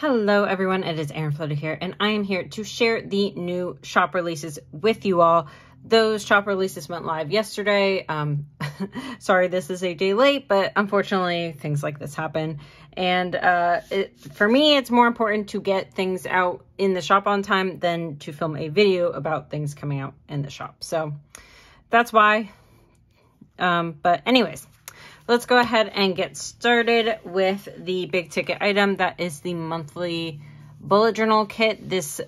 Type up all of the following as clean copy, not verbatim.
Hello everyone, it is Erin Floto here, and I am here to share the new shop releases with you all. Those shop releases went live yesterday. Sorry this is a day late, but unfortunately things like this happen. And for me, it's more important to get things out in the shop on time than to film a video about things coming out in the shop. So that's why. But anyways, let's go ahead and get started with the big ticket item. That is the monthly bullet journal kit. This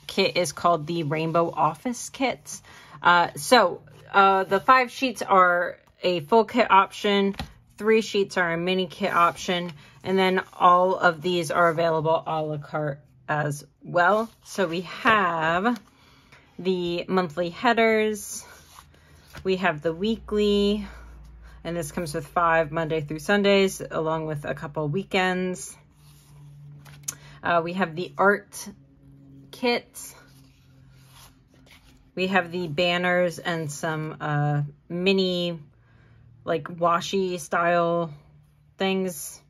kit is called the Rainbow Office Kit. The 5 sheets are a full kit option. 3 sheets are a mini kit option. And then all of these are available a la carte as well. So we have the monthly headers. We have the weekly. And this comes with 5 Monday through Sundays, along with a couple weekends. We have the art kit. We have the banners and some mini, like, washi style things.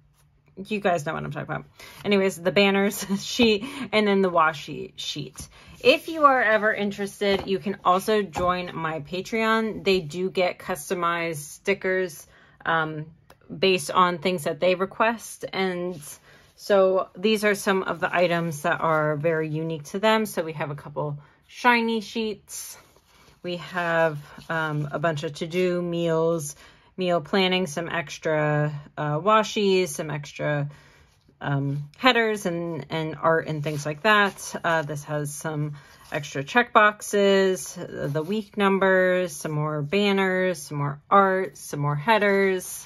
You guys know what I'm talking about. Anyways, the banners sheet and then the washi sheet. If you are ever interested, you can also join my Patreon. They do get customized stickers based on things that they request. And so these are some of the items that are very unique to them. So we have a couple shiny sheets. We have a bunch of to-do meals, meal planning, some extra washies, some extra headers and art and things like that. This has some extra check boxes, the week numbers, some more banners, some more art, some more headers.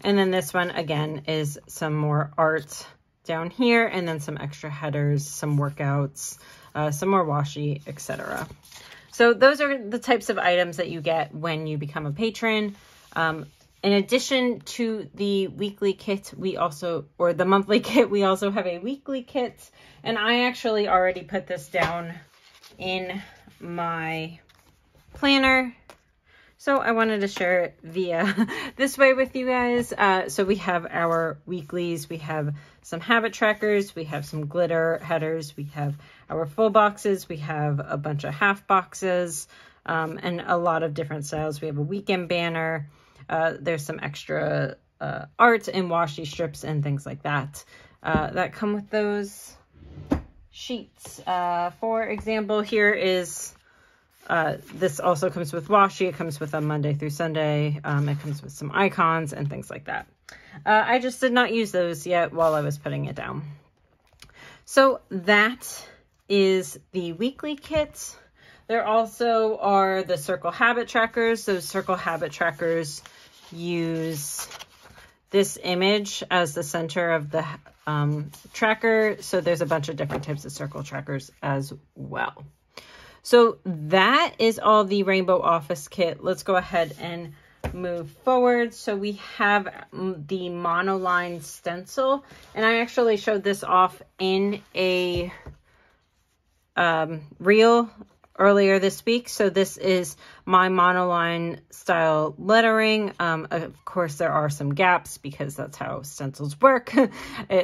And then this one again is some more art down here, and then some extra headers, some workouts, some more washi, etc. So those are the types of items that you get when you become a patron. In addition to the weekly kit, or the monthly kit, we also have a weekly kit. And I actually already put this down in my planner. So I wanted to share it via this way with you guys. So we have our weeklies, we have some habit trackers, we have some glitter headers, we have our full boxes, we have a bunch of half boxes, and a lot of different styles. We have a weekend banner. There's some extra art and washi strips and things like that that come with those sheets. For example, here is, this also comes with washi. It comes with a Monday through Sunday. It comes with some icons and things like that. I just did not use those yet while I was putting it down. So that is the weekly kit. There also are the circle habit trackers. Those circle habit trackers use this image as the center of the tracker. So there's a bunch of different types of circle trackers as well. So that is all the Rainbow Office Kit. Let's go ahead and move forward. So we have the Monoline Stencil, and I actually showed this off in a reel earlier this week. So this is my monoline style lettering. Of course, there are some gaps because that's how stencils work.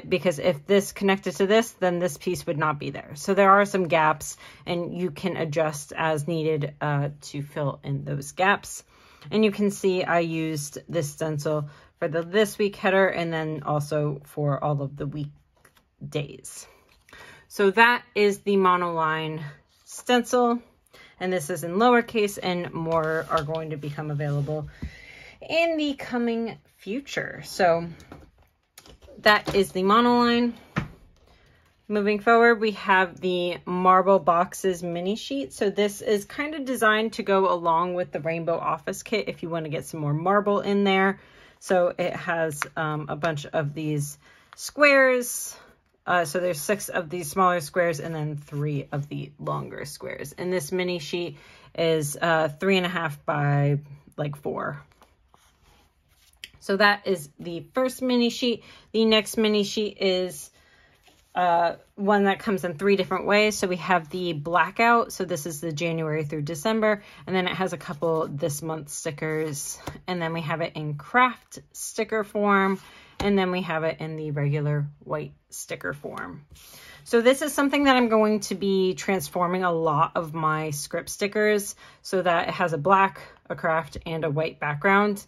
Because if this connected to this, then this piece would not be there. So there are some gaps, and you can adjust as needed to fill in those gaps. And you can see I used this stencil for the this week header, and then also for all of the weekdays. So that is the Monoline Stencil, and this is in lowercase, and more are going to become available in the coming future. So that is the Monoline. Moving forward, we have the Marble Boxes mini sheet. So this is kind of designed to go along with the Rainbow Office Kit if you want to get some more marble in there. So it has a bunch of these squares. So there's 6 of these smaller squares and then 3 of the longer squares. And this mini sheet is 3.5 by like 4. So that is the first mini sheet. The next mini sheet is one that comes in 3 different ways. So we have the Blackout. So this is the January through December. And then it has a couple this month stickers. And then we have it in craft sticker form. And then we have it in the regular white sticker form. So this is something that I'm going to be transforming a lot of my script stickers so that it has a black, a craft, and a white background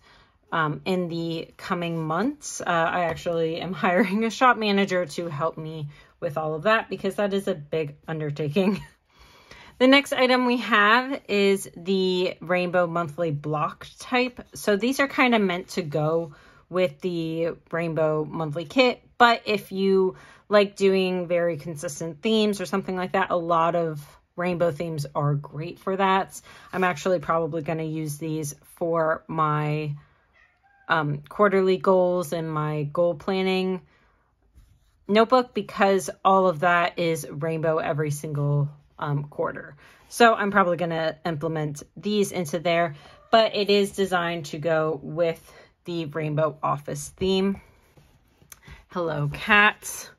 in the coming months. I actually am hiring a shop manager to help me with all of that because that is a big undertaking. The next item we have is the Rainbow Monthly Block type. So these are kind of meant to go with the Rainbow Monthly Kit, but if you like doing very consistent themes or something like that, a lot of rainbow themes are great for that. I'm actually probably going to use these for my quarterly goals and my goal planning notebook because all of that is rainbow every single quarter. So I'm probably going to implement these into there, but it is designed to go with the Rainbow Office theme. Hello, cats.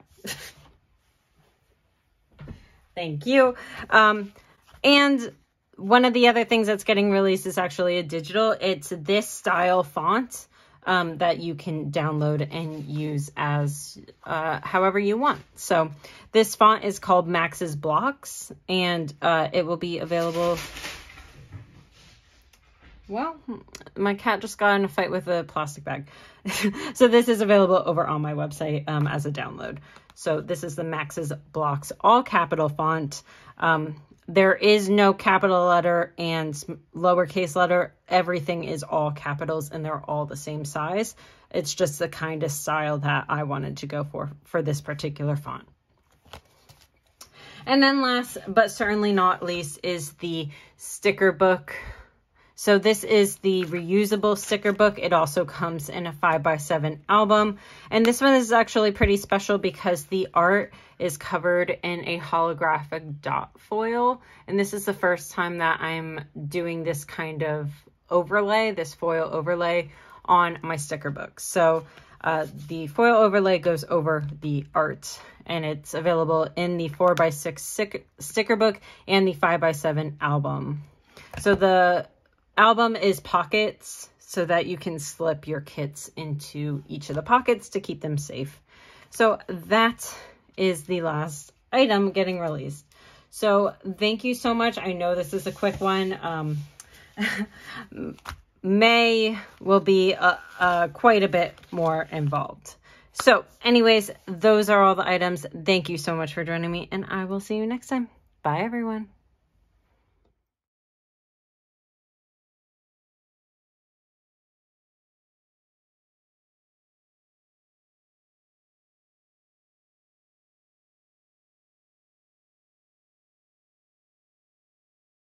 Thank you. And one of the other things that's getting released is actually a digital. It's this style font that you can download and use as however you want. So this font is called Max's Blocks, and it will be available. Well, my cat just got in a fight with a plastic bag. So this is available over on my website as a download. So this is the Max's Blocks all capital font. There is no capital letter and lowercase letter. Everything is all capitals and they're all the same size. It's just the kind of style that I wanted to go for this particular font. And then last but certainly not least is the sticker book. So this is the reusable sticker book. It also comes in a 5x7 album. And this one is actually pretty special because the art is covered in a holographic dot foil. And this is the first time that I'm doing this kind of overlay, this foil overlay on my sticker book. So the foil overlay goes over the art, and it's available in the 4x6 sticker book and the 5x7 album. So the album is pockets so that you can slip your kits into each of the pockets to keep them safe. So that is the last item getting released. So thank you so much. I know this is a quick one. May will be quite a bit more involved. So anyways, those are all the items. Thank you so much for joining me, and I will see you next time. Bye, everyone.